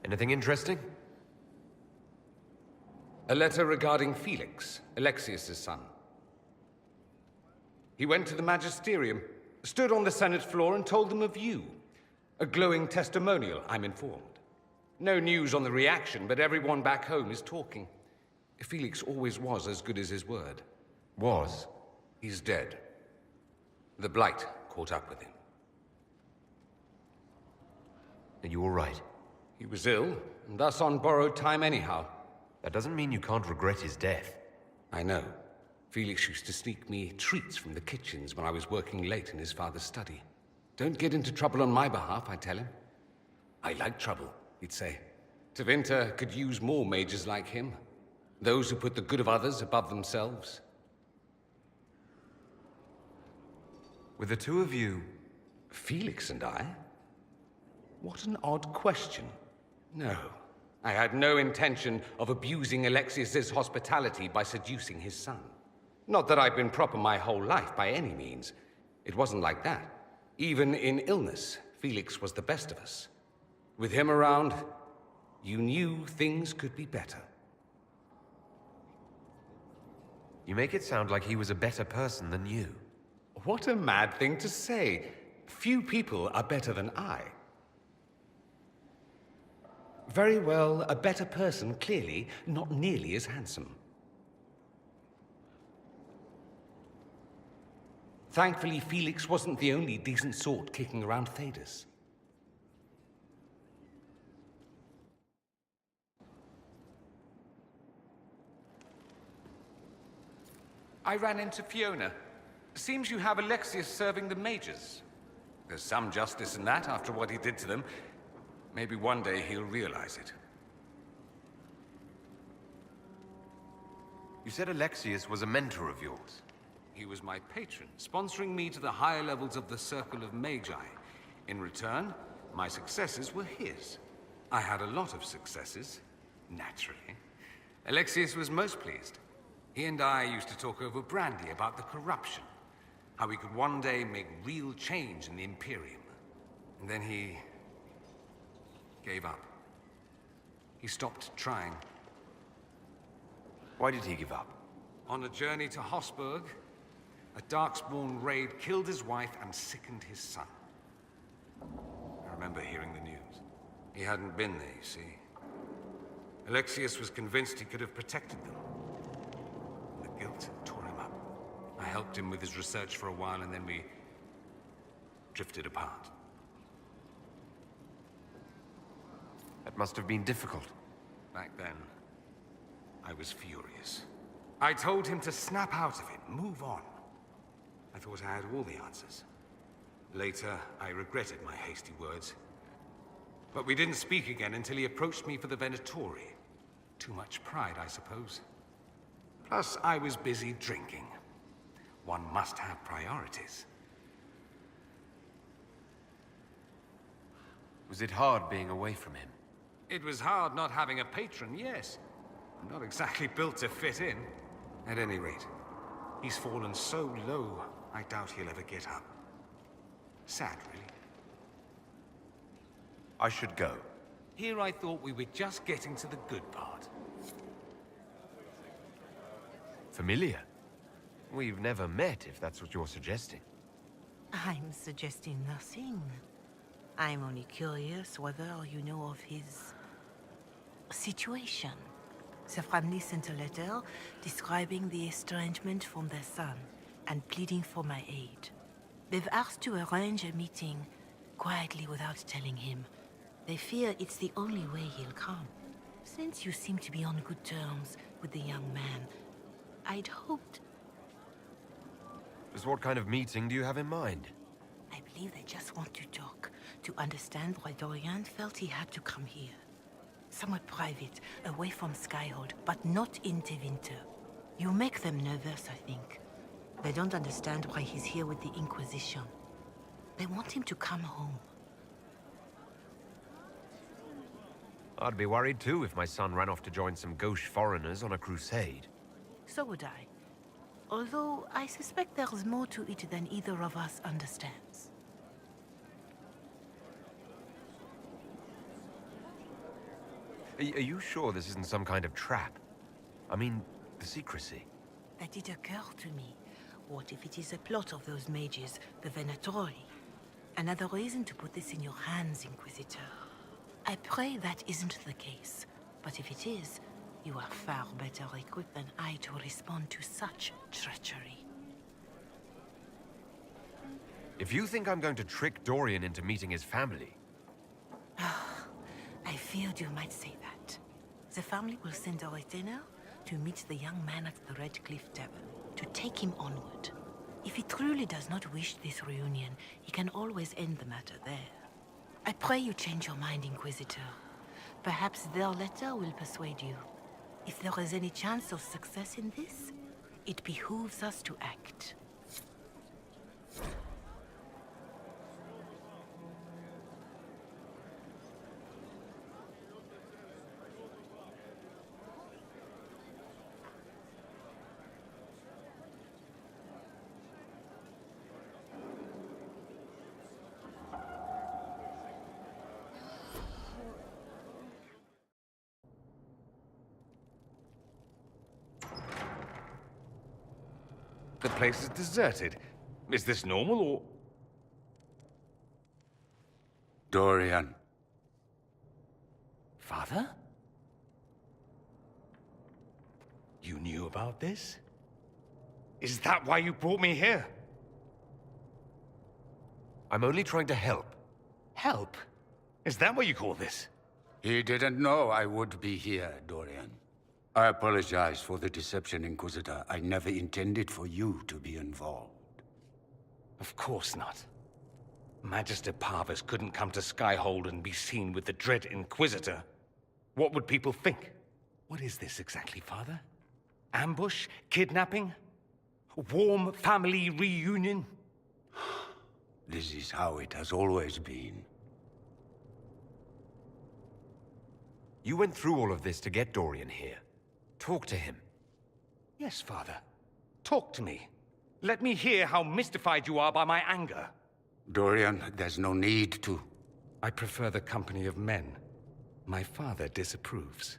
Anything interesting? A letter regarding Felix, Alexius' son. He went to the magisterium, stood on the Senate floor and told them of you. A glowing testimonial, I'm informed. No news on the reaction, but everyone back home is talking. Felix always was as good as his word. Was? He's dead. The Blight caught up with him. Are you all right? He was ill, and thus on borrowed time anyhow. That doesn't mean you can't regret his death. I know. Felix used to sneak me treats from the kitchens when I was working late in his father's study. Don't get into trouble on my behalf, I tell him. I like trouble, he'd say. Tevinter could use more mages like him. Those who put the good of others above themselves. With the two of you... Felix and I? What an odd question. No, I had no intention of abusing Alexius's hospitality by seducing his son. Not that I've been proper my whole life by any means. It wasn't like that. Even in illness, Felix was the best of us. With him around, you knew things could be better. You make it sound like he was a better person than you. What a mad thing to say. Few people are better than I. Very well, a better person, clearly, not nearly as handsome. Thankfully, Felix wasn't the only decent sort kicking around Thedas. I ran into Fiona. Seems you have Alexius serving the mages. There's some justice in that after what he did to them. Maybe one day he'll realize it. You said Alexius was a mentor of yours. He was my patron, sponsoring me to the higher levels of the Circle of Magi. In return, my successes were his. I had a lot of successes, naturally. Alexius was most pleased. He and I used to talk over brandy about the corruption, how we could one day make real change in the Imperium. And then he gave up. He stopped trying. Why did he give up? On a journey to Hossberg, a Darkspawn raid killed his wife and sickened his son. I remember hearing the news. He hadn't been there, you see. Alexius was convinced he could have protected them. The guilt tore him up. I helped him with his research for a while, and then we drifted apart. That must have been difficult. Back then, I was furious. I told him to snap out of it, move on. I thought I had all the answers. Later, I regretted my hasty words. But we didn't speak again until he approached me for the Venatori. Too much pride, I suppose. Plus, I was busy drinking. One must have priorities. Was it hard being away from him? It was hard not having a patron, yes. I'm not exactly built to fit in. At any rate, he's fallen so low, I doubt he'll ever get up. Sad, really. I should go. Here I thought we were just getting to the good part. Familiar? We've never met, if that's what you're suggesting. I'm suggesting nothing. I'm only curious whether you know of his situation. The family sent a letter describing the estrangement from their son and pleading for my aid. They've asked to arrange a meeting quietly without telling him. They fear it's the only way he'll come. Since you seem to be on good terms with the young man, I'd hoped... Just what kind of meeting do you have in mind? I believe they just want to talk, to understand why Dorian felt he had to come here. Somewhere private, away from Skyhold, but not in Tevinter. You make them nervous, I think. They don't understand why he's here with the Inquisition. They want him to come home. I'd be worried too if my son ran off to join some gauche foreigners on a crusade. So would I. Although I suspect there's more to it than either of us understands. Are you sure this isn't some kind of trap? I mean, the secrecy. That did occur to me. What if it is a plot of those mages, the Venatori? Another reason to put this in your hands, Inquisitor. I pray that isn't the case. But if it is, you are far better equipped than I to respond to such treachery. If you think I'm going to trick Dorian into meeting his family... I feared you might say that. The family will send a retainer to meet the young man at the Red Cliff Tavern, to take him onward. If he truly does not wish this reunion, he can always end the matter there. I pray you change your mind, Inquisitor. Perhaps their letter will persuade you. If there is any chance of success in this, it behooves us to act. The place is deserted. Is this normal, or...? Dorian. Father? You knew about this? Is that why you brought me here? I'm only trying to help. Help? Is that what you call this? He didn't know I would be here, Dorian. I apologize for the deception, Inquisitor. I never intended for you to be involved. Of course not. Magister Parvus couldn't come to Skyhold and be seen with the dread Inquisitor. What would people think? What is this exactly, Father? Ambush? Kidnapping? Warm family reunion? This is how it has always been. You went through all of this to get Dorian here. Talk to him. Yes, Father. Talk to me. Let me hear how mystified you are by my anger. Dorian, there's no need to. I prefer the company of men. My father disapproves.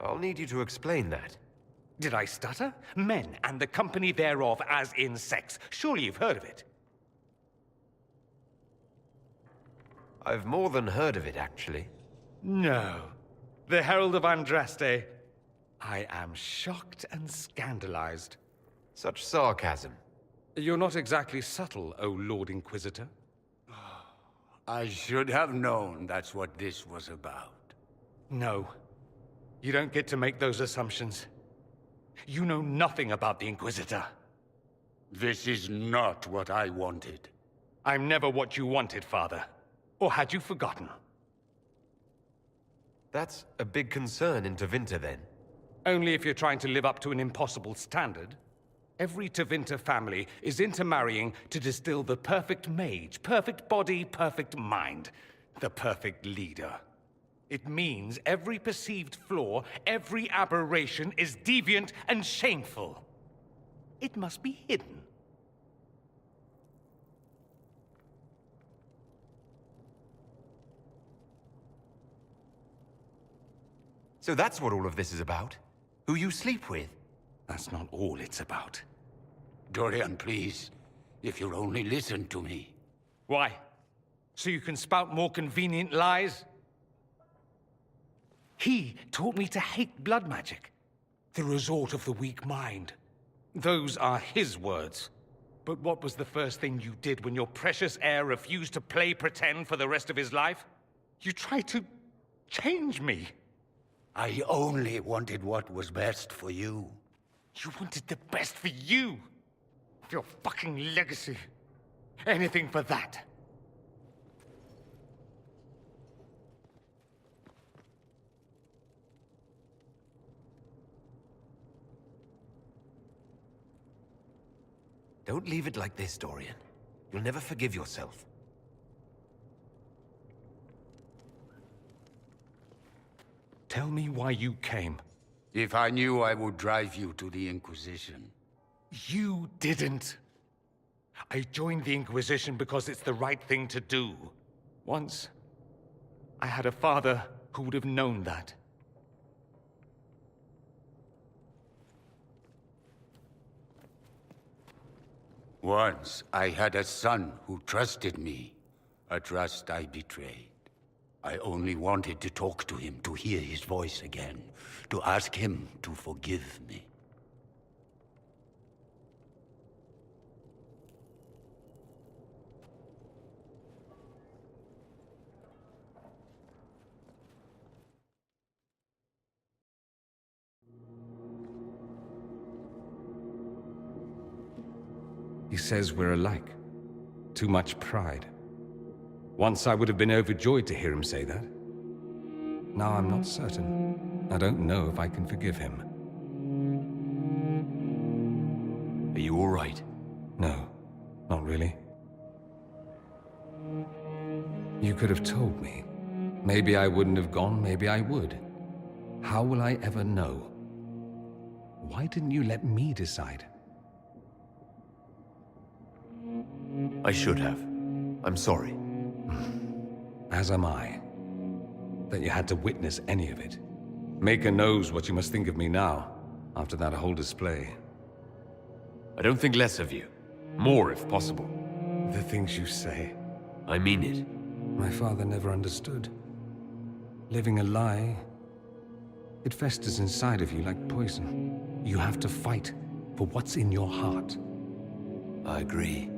I'll need you to explain that. Did I stutter? Men and the company thereof as in sex. Surely you've heard of it. I've more than heard of it, actually. No. The Herald of Andraste. I am shocked and scandalized. Such sarcasm. You're not exactly subtle, O Lord Inquisitor. I should have known that's what this was about. No. You don't get to make those assumptions. You know nothing about the Inquisitor. This is not what I wanted. I'm never what you wanted, Father. Or had you forgotten? That's a big concern in Tevinter, then. Only if you're trying to live up to an impossible standard. Every Tevinter family is intermarrying to distill the perfect mage, perfect body, perfect mind, the perfect leader. It means every perceived flaw, every aberration is deviant and shameful. It must be hidden. So that's what all of this is about? Who you sleep with? That's not all it's about. Dorian, please. If you'll only listen to me. Why? So you can spout more convenient lies? He taught me to hate blood magic. The resort of the weak mind. Those are his words. But what was the first thing you did when your precious heir refused to play pretend for the rest of his life? You tried to change me. I only wanted what was best for you. You wanted the best for you. Your fucking legacy. Anything for that. Don't leave it like this, Dorian. You'll never forgive yourself. Tell me why you came. If I knew, I would drive you to the Inquisition. You didn't. I joined the Inquisition because it's the right thing to do. Once I had a father who would have known that. Once I had a son who trusted me, a trust I betrayed. I only wanted to talk to him, to hear his voice again, to ask him to forgive me. He says we're alike. Too much pride. Once I would have been overjoyed to hear him say that. Now I'm not certain. I don't know if I can forgive him. Are you all right? No, not really. You could have told me. Maybe I wouldn't have gone, maybe I would. How will I ever know? Why didn't you let me decide? I should have. I'm sorry. As am I. That you had to witness any of it. Maker knows what you must think of me now, after that whole display. I don't think less of you. More, if possible. The things you say. I mean it. My father never understood. Living a lie, it festers inside of you like poison. You have to fight for what's in your heart. I agree.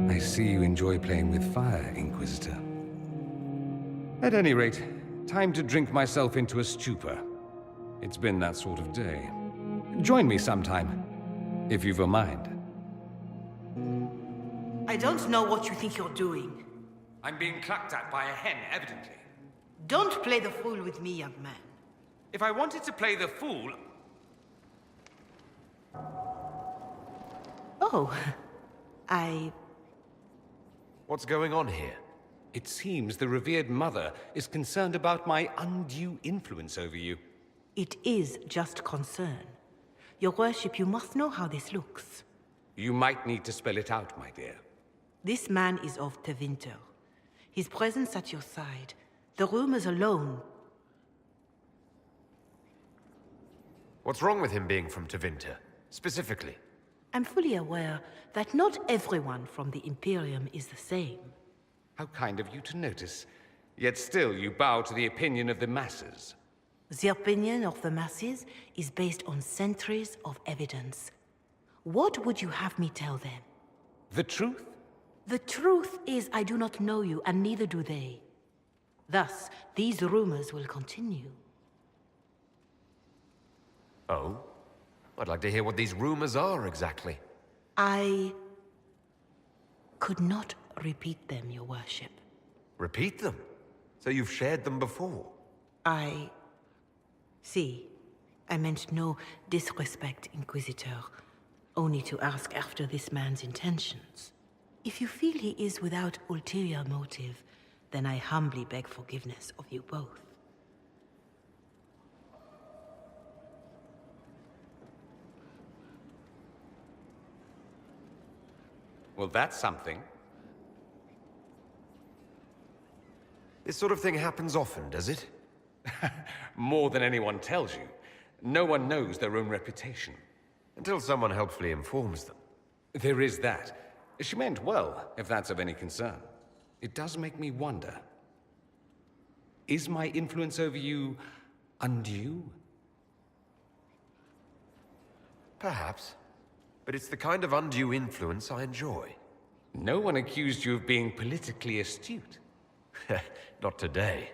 I see you enjoy playing with fire, Inquisitor. At any rate, time to drink myself into a stupor. It's been that sort of day. Join me sometime, if you've a mind. I don't know what you think you're doing. I'm being clucked at by a hen, evidently. Don't play the fool with me, young man. If I wanted to play the fool... Oh, What's going on here? It seems the revered mother is concerned about my undue influence over you. It is just concern. Your worship, you must know how this looks. You might need to spell it out, my dear. This man is of Tevinter. His presence at your side, the rumors alone. What's wrong with him being from Tevinter, specifically? I'm fully aware that not everyone from the Imperium is the same. How kind of you to notice. Yet still you bow to the opinion of the masses. The opinion of the masses is based on centuries of evidence. What would you have me tell them? The truth? The truth is I do not know you, and neither do they. Thus, these rumors will continue. Oh? I'd like to hear what these rumors are exactly. I could not repeat them, your worship. Repeat them? So you've shared them before? See, I meant no disrespect, Inquisitor. Only to ask after this man's intentions. If you feel he is without ulterior motive, then I humbly beg forgiveness of you both. Well, that's something. This sort of thing happens often, does it? More than anyone tells you. No one knows their own reputation. Until someone helpfully informs them. There is that. She meant well, if that's of any concern. It does make me wonder. Is my influence over you undue? Perhaps. But it's the kind of undue influence I enjoy. No one accused you of being politically astute. Not today.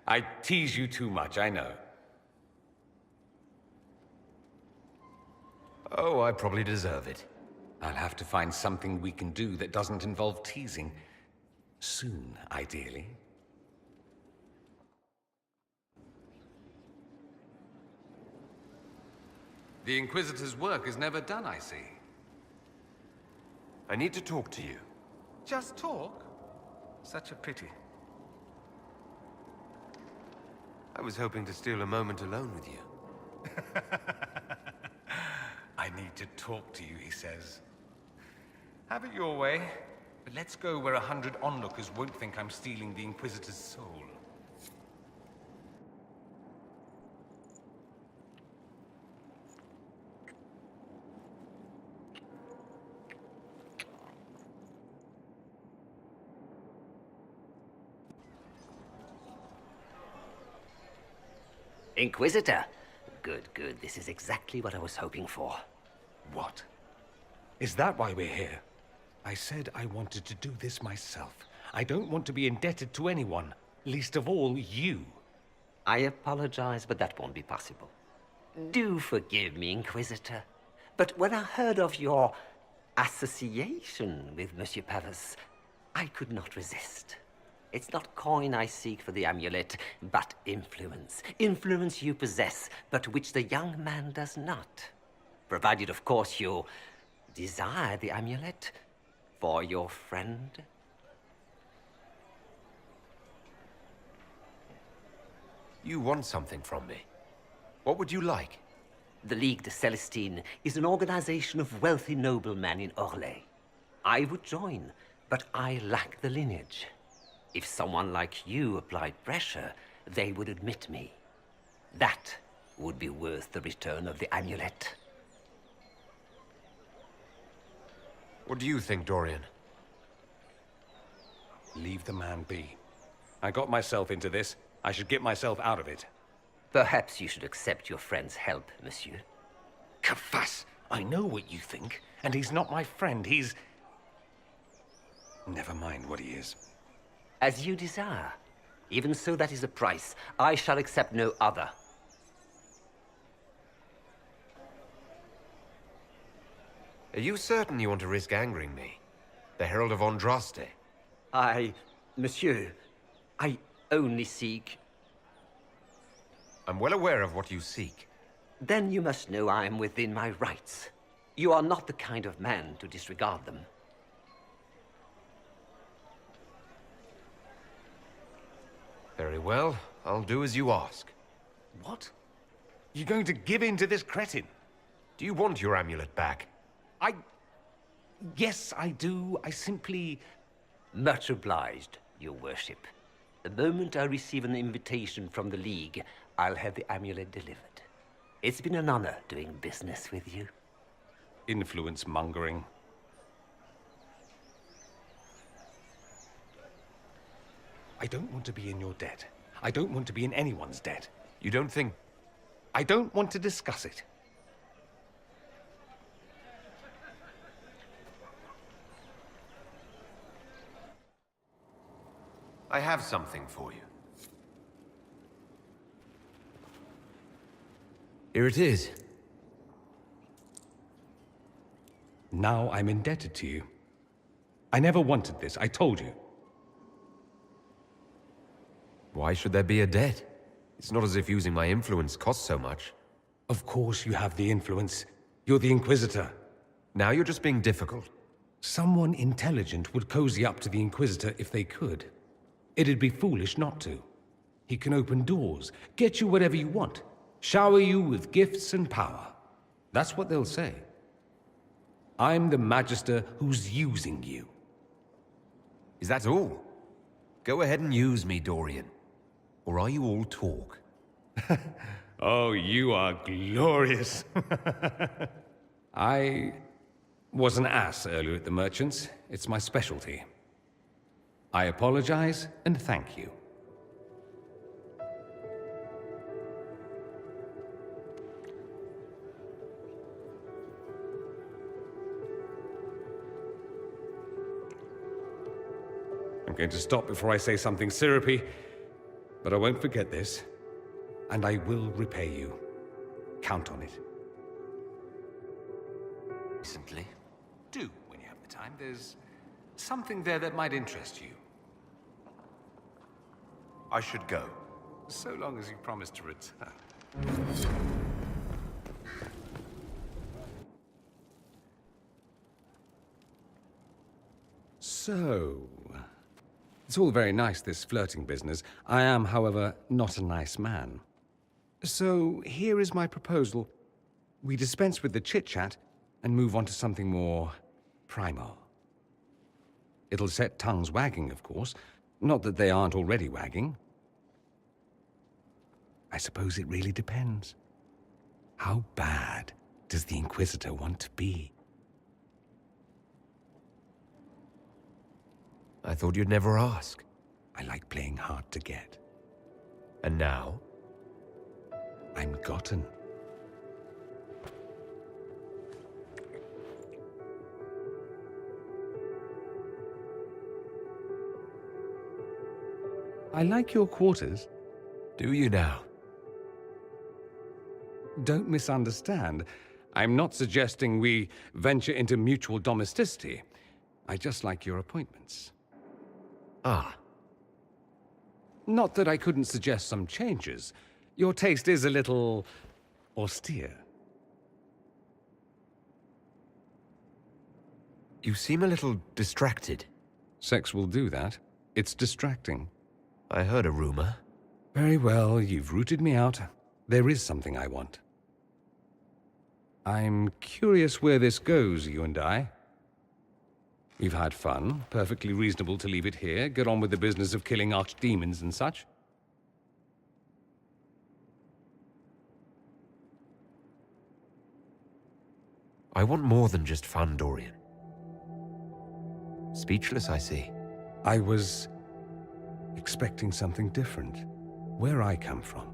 I tease you too much, I know. Oh, I probably deserve it. I'll have to find something we can do that doesn't involve teasing. Soon, ideally. The Inquisitor's work is never done, I see. I need to talk to you. Just talk? Such a pity. I was hoping to steal a moment alone with you. I need to talk to you, he says. Have it your way, but let's go where 100 onlookers won't think I'm stealing the Inquisitor's soul. Inquisitor? Good, good. This is exactly what I was hoping for. What? Is that why we're here? I said I wanted to do this myself. I don't want to be indebted to anyone, least of all you. I apologize, but that won't be possible. Do forgive me, Inquisitor. But when I heard of your association with Monsieur Pavas, I could not resist. It's not coin I seek for the amulet, but influence. Influence you possess, but which the young man does not. Provided, of course, you desire the amulet for your friend. You want something from me. What would you like? The Ligue de Celestine is an organization of wealthy noblemen in Orlais. I would join, but I lack the lineage. If someone like you applied pressure, they would admit me. That would be worth the return of the amulet. What do you think, Dorian? Leave the man be. I got myself into this. I should get myself out of it. Perhaps you should accept your friend's help, monsieur. Kafas! I know what you think, and he's not my friend. He's... Never mind what he is. As you desire. Even so, that is a price. I shall accept no other. Are you certain you want to risk angering me? The Herald of Andraste? Monsieur, I only seek... I'm well aware of what you seek. Then you must know I am within my rights. You are not the kind of man to disregard them. Very well. I'll do as you ask. What? You're going to give in to this cretin? Do you want your amulet back? Yes, I do. I simply... Much obliged, your worship. The moment I receive an invitation from the League, I'll have the amulet delivered. It's been an honor doing business with you. Influence mongering. I don't want to be in your debt. I don't want to be in anyone's debt. You don't think... I don't want to discuss it. I have something for you. Here it is. Now I'm indebted to you. I never wanted this, I told you. Why should there be a debt? It's not as if using my influence costs so much. Of course you have the influence. You're the Inquisitor. Now you're just being difficult. Someone intelligent would cozy up to the Inquisitor if they could. It'd be foolish not to. He can open doors, get you whatever you want, shower you with gifts and power. That's what they'll say. I'm the Magister who's using you. Is that all? Go ahead and use me, Dorian. Or are you all talk? Oh, you are glorious. I was an ass earlier at the Merchants. It's my specialty. I apologize and thank you. I'm going to stop before I say something syrupy, but I won't forget this, and I will repay you. Count on it. Recently? Do, when you have the time. There's something there that might interest you. I should go. So long as you promise to return. So, It's all very nice, this flirting business. I am, however, not a nice man. So here is my proposal. We dispense with the chit-chat and move on to something more primal. It'll set tongues wagging, of course. Not that they aren't already wagging. I suppose it really depends. How bad does the Inquisitor want to be? I thought you'd never ask. I like playing hard to get. And now? I'm gotten. I like your quarters. Do you now? Don't misunderstand. I'm not suggesting we venture into mutual domesticity. I just like your appointments. Ah. Not that I couldn't suggest some changes. Your taste is a little austere. You seem a little distracted. Sex will do that. It's distracting. I heard a rumor. Very well, you've rooted me out. There is something I want. I'm curious where this goes, you and I. We've had fun. Perfectly reasonable to leave it here. Get on with the business of killing archdemons and such. I want more than just fun, Dorian. Speechless, I see. I was expecting something different. Where I come from,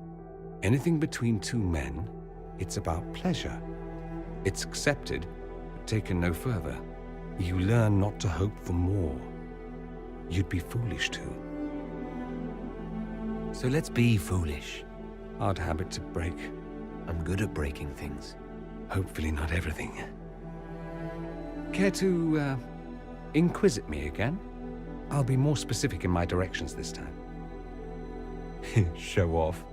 anything between two men, it's about pleasure. It's accepted, but taken no further. You learn not to hope for more. You'd be foolish to. So let's be foolish. Hard habit to break. I'm good at breaking things. Hopefully not everything. Care to, inquisit me again? I'll be more specific in my directions this time. Show off.